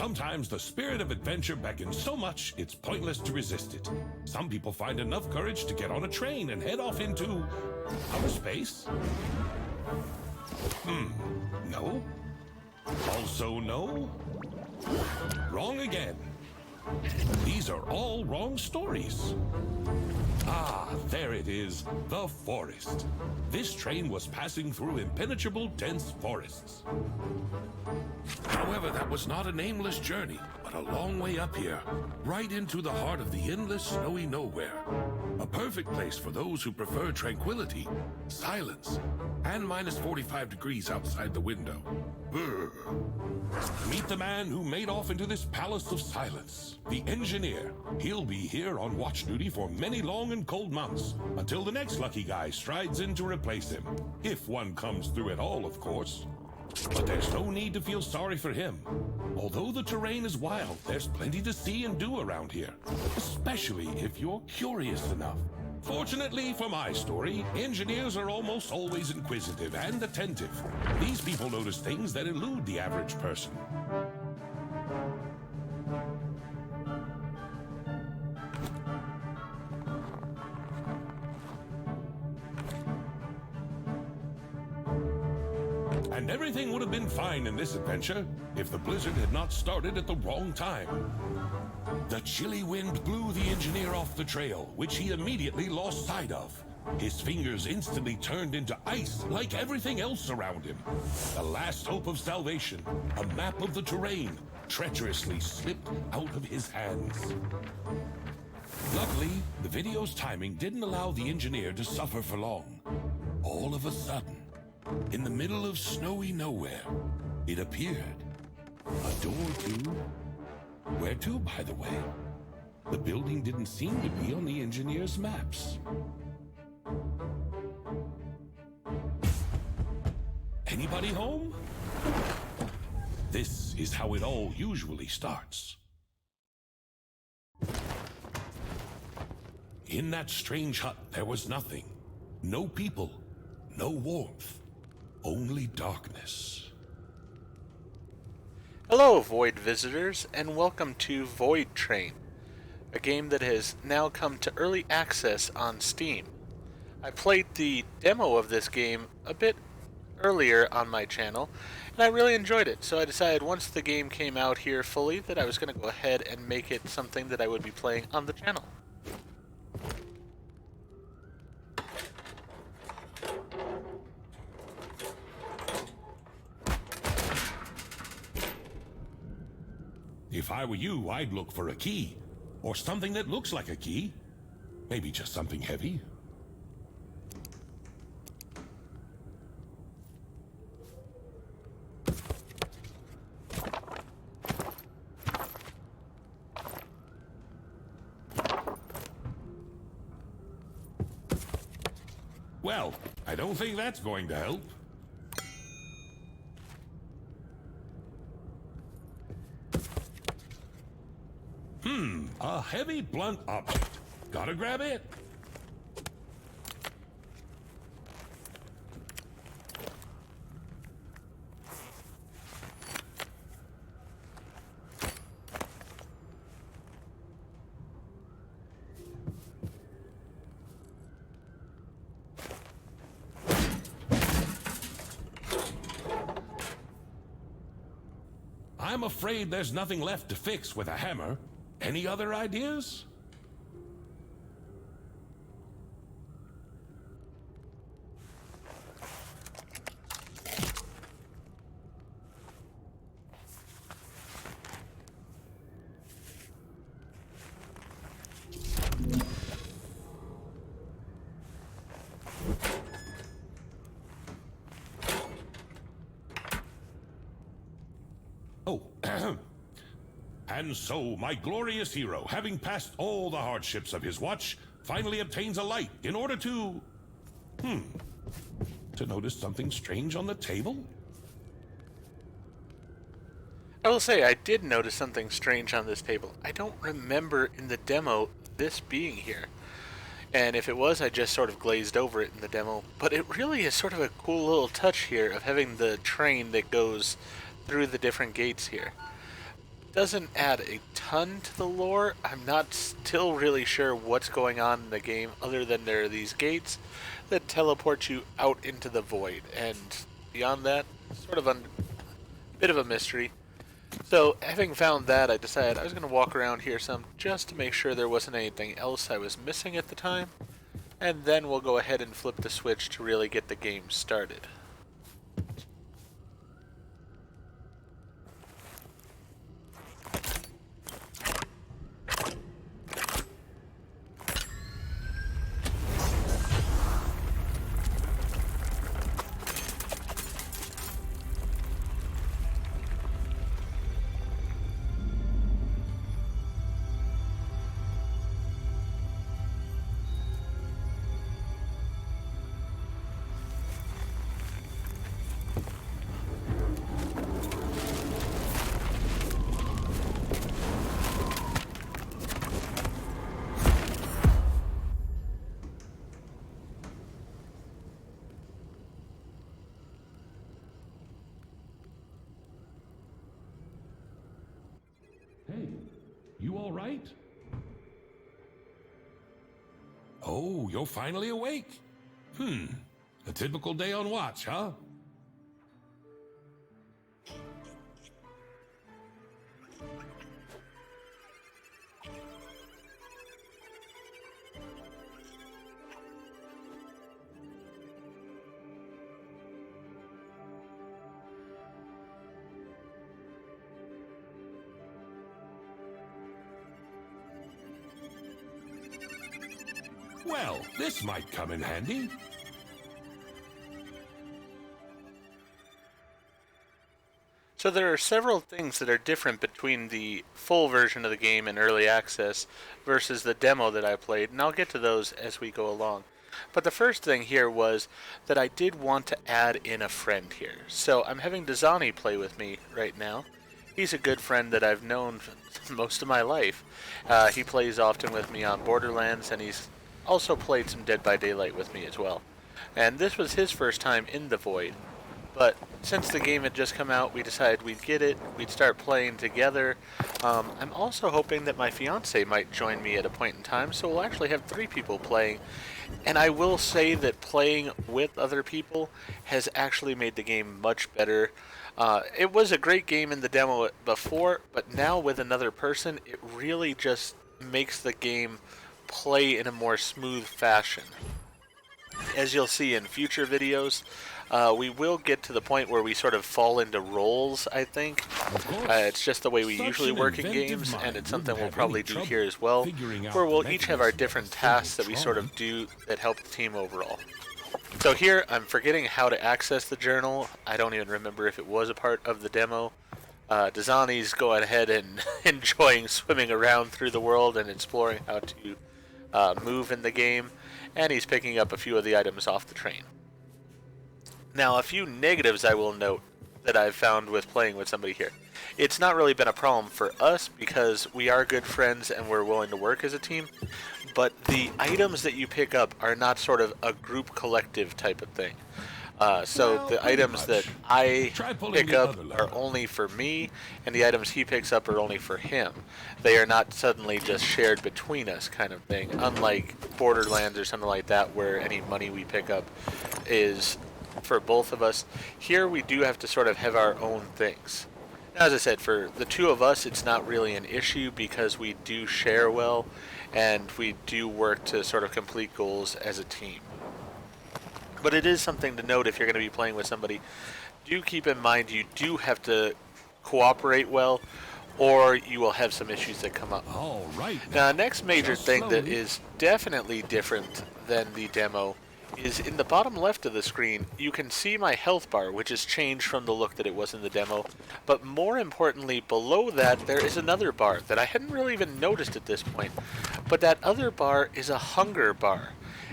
Sometimes the spirit of adventure beckons so much it's pointless to resist it. Some people find enough courage to get on a train and head off into outer space. No. Also no. Wrong again. These are all wrong stories. Ah, there it is, the forest. This train was passing through impenetrable, dense forests. However, that was not a nameless journey, but a long way up here, right into the heart of the endless snowy nowhere. A perfect place for those who prefer tranquility, silence, and minus 45 degrees outside the window. Meet the man who made off into this palace of silence, the engineer. He'll be here on watch duty for many long and cold months, until the next lucky guy strides in to replace him. If one comes through at all, of course. But there's no need to feel sorry for him. Although the terrain is wild, there's plenty to see and do around here, especially if you're curious enough. Fortunately for my story, engineers are almost always inquisitive and attentive. These people notice things that elude the average person. And everything would have been fine in this adventure if the blizzard had not started at the wrong time. The chilly wind blew the engineer off the trail, which he immediately lost sight of. His fingers instantly turned into ice like everything else around him. The last hope of salvation, a map of the terrain, treacherously slipped out of his hands. Luckily, the video's timing didn't allow the engineer to suffer for long. All of a sudden, in the middle of snowy nowhere, it appeared. A door to... Where to, by the way? The building didn't seem to be on the engineer's maps. Anybody home? This is how it all usually starts. In that strange hut, there was nothing. No people, no warmth, only darkness. Hello, Void visitors, and welcome to Voidtrain, a game that has now come to early access on Steam. I played the demo of this game a bit earlier on my channel, and I really enjoyed it, so I decided once the game came out here fully that I was going to go ahead and make it something that I would be playing on the channel. If I were you, I'd look for a key, or something that looks like a key. Maybe just something heavy. Well, I don't think that's going to help. A heavy, blunt object. Gotta grab it. I'm afraid there's nothing left to fix with a hammer. Any other ideas? Oh, and so, my glorious hero, having passed all the hardships of his watch, finally obtains a light in order to... to notice something strange on the table? I will say, I did notice something strange on this table. I don't remember in the demo this being here. And if it was, I just sort of glazed over it in the demo. But it really is sort of a cool little touch here of having the train that goes through the different gates here. doesn't add a ton to the lore. I'm not still really sure what's going on in the game other than there are these gates that teleport you out into the void, and beyond that, sort of a bit of a mystery. So, having found that, I decided I was going to walk around here some just to make sure there wasn't anything else I was missing at the time, and then we'll go ahead and flip the switch to really get the game started. Hey, you all right? Oh, you're finally awake. A typical day on watch, huh? Well, this might come in handy. So there are several things that are different between the full version of the game in early access versus the demo that I played, and I'll get to those as we go along. But the first thing here was that I did want to add in a friend here. So I'm having Dazzzani play with me right now. He's a good friend that I've known most of my life. He plays often with me on Borderlands, and he's also played some Dead by Daylight with me as well. And this was his first time in the Void. But since the game had just come out, we decided we'd get it, we'd start playing together. I'm also hoping that my fiance might join me at a point in time, so we'll actually have 3 people playing. And I will say that playing with other people has actually made the game much better. It was a great game in the demo before, but now with another person, it really just makes the game play in a more smooth fashion. As you'll see in future videos, we will get to the point where we sort of fall into roles, I think. It's just the way we usually work in games, and it's something we'll probably do here as well, where we'll each have our different tasks that we sort of do that help the team overall. So here, I'm forgetting how to access the journal. I don't even remember if it was a part of the demo. Dazzzani's going ahead and enjoying swimming around through the world and exploring how to move in the game, and he's picking up a few of the items off the train. Now, a few negatives I will note that I've found with playing with somebody here. It's not really been a problem for us because we are good friends and we're willing to work as a team, but the items that you pick up are not sort of a group collective type of thing. So the items that I pick up are only for me, and the items he picks up are only for him. They are not suddenly just shared between us kind of thing, unlike Borderlands or something like that where any money we pick up is for both of us. Here we do have to sort of have our own things. Now, as I said, for the 2 of us, it's not really an issue because we do share well, and we do work to sort of complete goals as a team. But it is something to note if you're going to be playing with somebody. Do keep in mind you do have to cooperate well, or you will have some issues that come up. All right. Now, next major thing that is definitely different than the demo is in the bottom left of the screen, you can see my health bar, which has changed from the look that it was in the demo. But more importantly, below that, there is another bar that I hadn't really even noticed at this point. But that other bar is a hunger bar.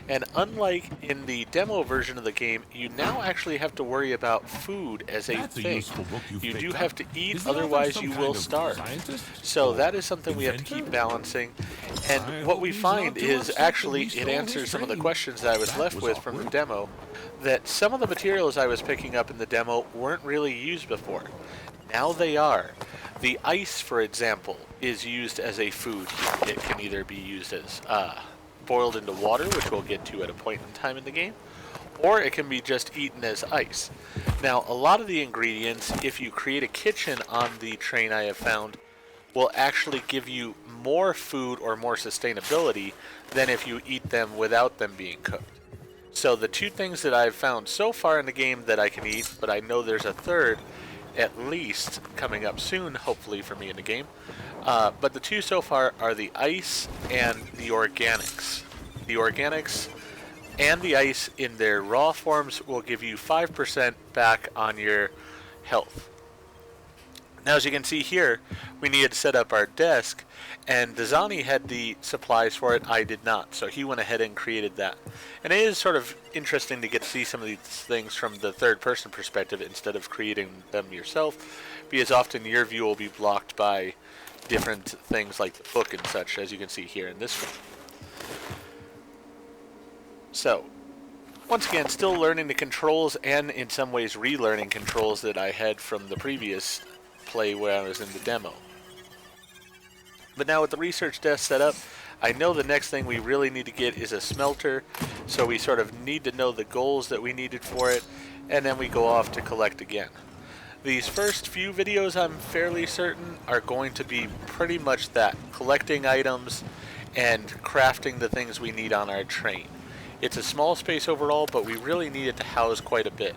And unlike in the demo version of the game, you now actually have to worry about food as a thing. You do have to eat, otherwise you will starve. So that is something we have to keep balancing. And what we find is actually it answers some of the questions that I was left with from the demo, that some of the materials I was picking up in the demo weren't really used before. Now they are. The ice, for example, is used as a food. It can either be used as boiled into water, which we'll get to at a point in time in the game, or it can be just eaten as ice. Now, a lot of the ingredients, if you create a kitchen on the train, I have found, will actually give you more food or more sustainability than if you eat them without them being cooked. So the two things that I've found so far in the game that I can eat, but I know there's a third at least coming up soon, hopefully for me in the game. But the two so far are the ice and the organics. The organics and the ice in their raw forms will give you 5% back on your health. Now, as you can see here, we needed to set up our desk, and Dazzzani had the supplies for it. I did not, so he went ahead and created that. And it is sort of interesting to get to see some of these things from the third-person perspective instead of creating them yourself, because often your view will be blocked by different things like the book and such, as you can see here in this one. So, once again, still learning the controls, and in some ways relearning controls that I had from the previous play where I was in the demo. But now with the research desk set up, I know the next thing we really need to get is a smelter, so we sort of need to know the goals that we needed for it, and then we go off to collect again. These first few videos, I'm fairly certain, are going to be pretty much that, collecting items and crafting the things we need on our train. It's a small space overall, but we really need it to house quite a bit.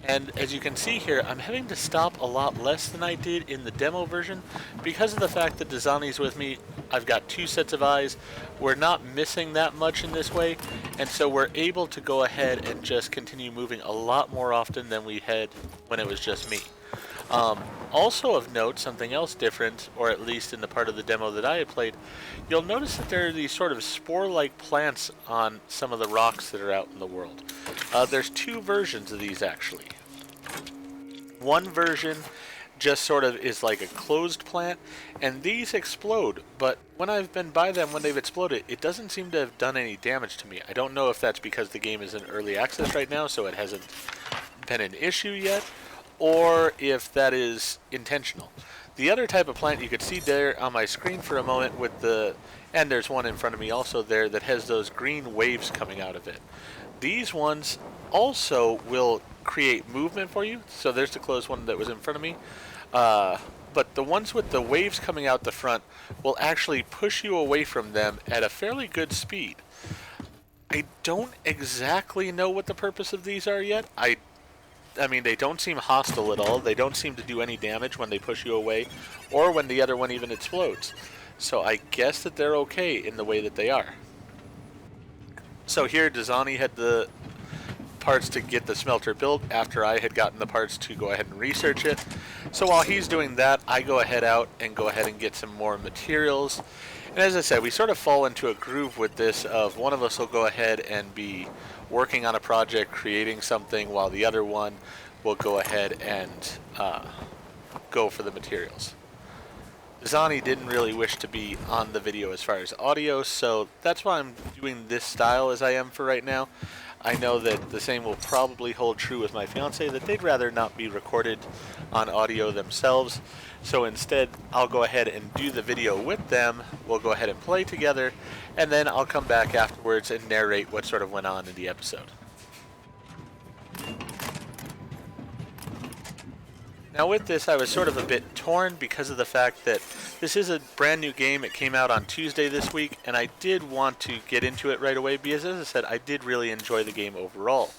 And as you can see here, I'm having to stop a lot less than I did in the demo version because of the fact that Dazzzani's with me. I've got two sets of eyes. We're not missing that much in this way, and so we're able to go ahead and just continue moving a lot more often than we had when it was just me. Also of note, something else different, or at least in the part of the demo that I had played, you'll notice that there are these sort of spore-like plants on some of the rocks that are out in the world. There's two versions of these actually. One version just sort of is like a closed plant, and these explode, but when I've been by them when they've exploded, it doesn't seem to have done any damage to me. I don't know if that's because the game is in early access right now, so it hasn't been an issue yet, or if that is intentional. The other type of plant you could see there on my screen for a moment with the, and there's one in front of me also there that has those green waves coming out of it. These ones also will create movement for you. So there's the closed one that was in front of me. But the ones with the waves coming out the front will actually push you away from them at a fairly good speed. I don't exactly know what the purpose of these are yet. I mean, they don't seem hostile at all. They don't seem to do any damage when they push you away, or when the other one even explodes. So I guess that they're okay in the way that they are. So here, Dazzzani had the parts to get the smelter built after I had gotten the parts to go ahead and research it. So while he's doing that, I go ahead and get some more materials. And as I said, we sort of fall into a groove with this of one of us will go ahead and be working on a project, creating something, while the other one will go ahead and go for the materials. Dazzzani didn't really wish to be on the video as far as audio, so that's why I'm doing this style as I am for right now. I know that the same will probably hold true with my fiance, that they'd rather not be recorded on audio themselves. So instead, I'll go ahead and do the video with them, we'll go ahead and play together, and then I'll come back afterwards and narrate what sort of went on in the episode. Now with this, I was sort of a bit torn because of the fact that this is a brand new game. It came out on Tuesday this week, and I did want to get into it right away because, as I said, I did really enjoy the game overall.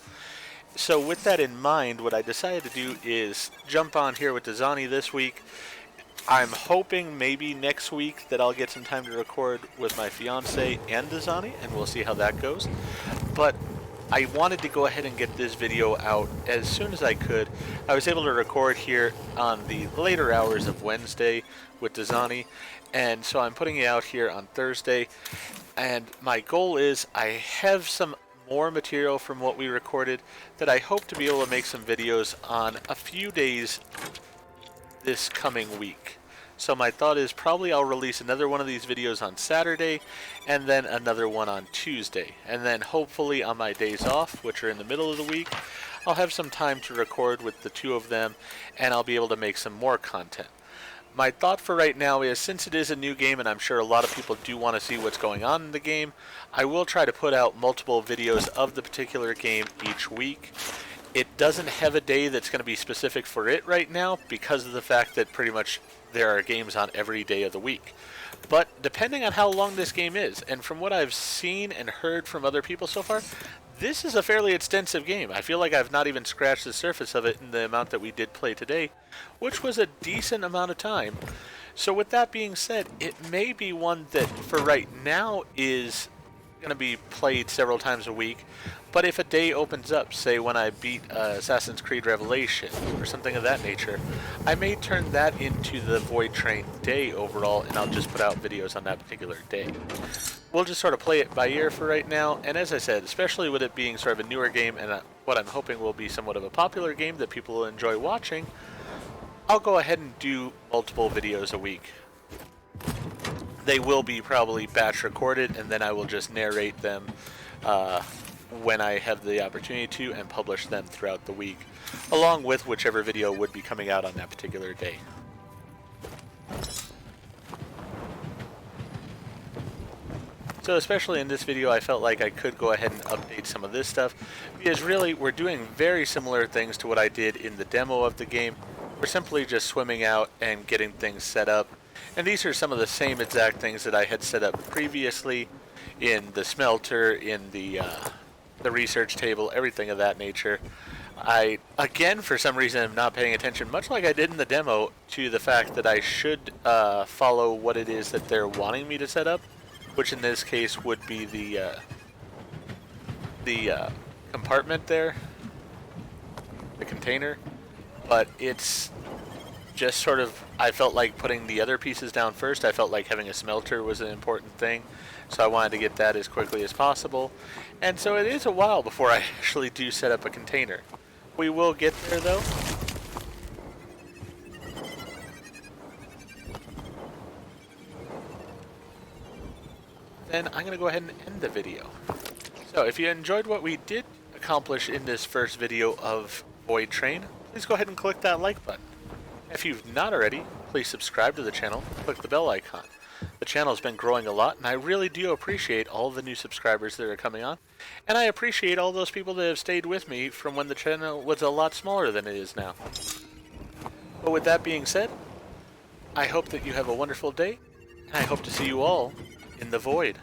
So with that in mind, what I decided to do is jump on here with Dazzzani this week. I'm hoping maybe next week that I'll get some time to record with my fiance and Dazzzani, and we'll see how that goes. But I wanted to go ahead and get this video out as soon as I could. I was able to record here on the later hours of Wednesday with Dazzzani, and so I'm putting it out here on Thursday. And my goal is I have some more material from what we recorded that I hope to be able to make some videos on a few days this coming week. So my thought is probably I'll release another one of these videos on Saturday and then another one on Tuesday. And then hopefully on my days off, which are in the middle of the week, I'll have some time to record with the two of them and I'll be able to make some more content. My thought for right now is, since it is a new game and I'm sure a lot of people do want to see what's going on in the game, I will try to put out multiple videos of the particular game each week. It doesn't have a day that's going to be specific for it right now because of the fact that pretty much there are games on every day of the week. But depending on how long this game is, and from what I've seen and heard from other people so far, this is a fairly extensive game. I feel like I've not even scratched the surface of it in the amount that we did play today, which was a decent amount of time. So with that being said, it may be one that for right now is going to be played several times a week, but if a day opens up, say when I beat Assassin's Creed Revelation or something of that nature, I may turn that into the Voidtrain day overall, and I'll just put out videos on that particular day. We'll just sort of play it by ear for right now, and as I said, especially with it being sort of a newer game and what I'm hoping will be somewhat of a popular game that people will enjoy watching, I'll go ahead and do multiple videos a week. They will be probably batch recorded, and then I will just narrate them when I have the opportunity to and publish them throughout the week, along with whichever video would be coming out on that particular day. So especially in this video, I felt like I could go ahead and update some of this stuff, because really we're doing very similar things to what I did in the demo of the game. We're simply just swimming out and getting things set up. And these are some of the same exact things that I had set up previously in the smelter, in the research table, everything of that nature. I, again, for some reason, am not paying attention, much like I did in the demo, to the fact that I should follow what it is that they're wanting me to set up, which in this case would be the compartment there, the container. But it's just sort of, I felt like putting the other pieces down first. I felt like having a smelter was an important thing, so I wanted to get that as quickly as possible. And so it is a while before I actually do set up a container. We will get there though. Then I'm going to go ahead and end the video. So if you enjoyed what we did accomplish in this first video of Voidtrain, please go ahead and click that like button. If you've not already, please subscribe to the channel, click the bell icon. The channel has been growing a lot, and I really do appreciate all the new subscribers that are coming on, and I appreciate all those people that have stayed with me from when the channel was a lot smaller than it is now. But with that being said, I hope that you have a wonderful day, and I hope to see you all in the void.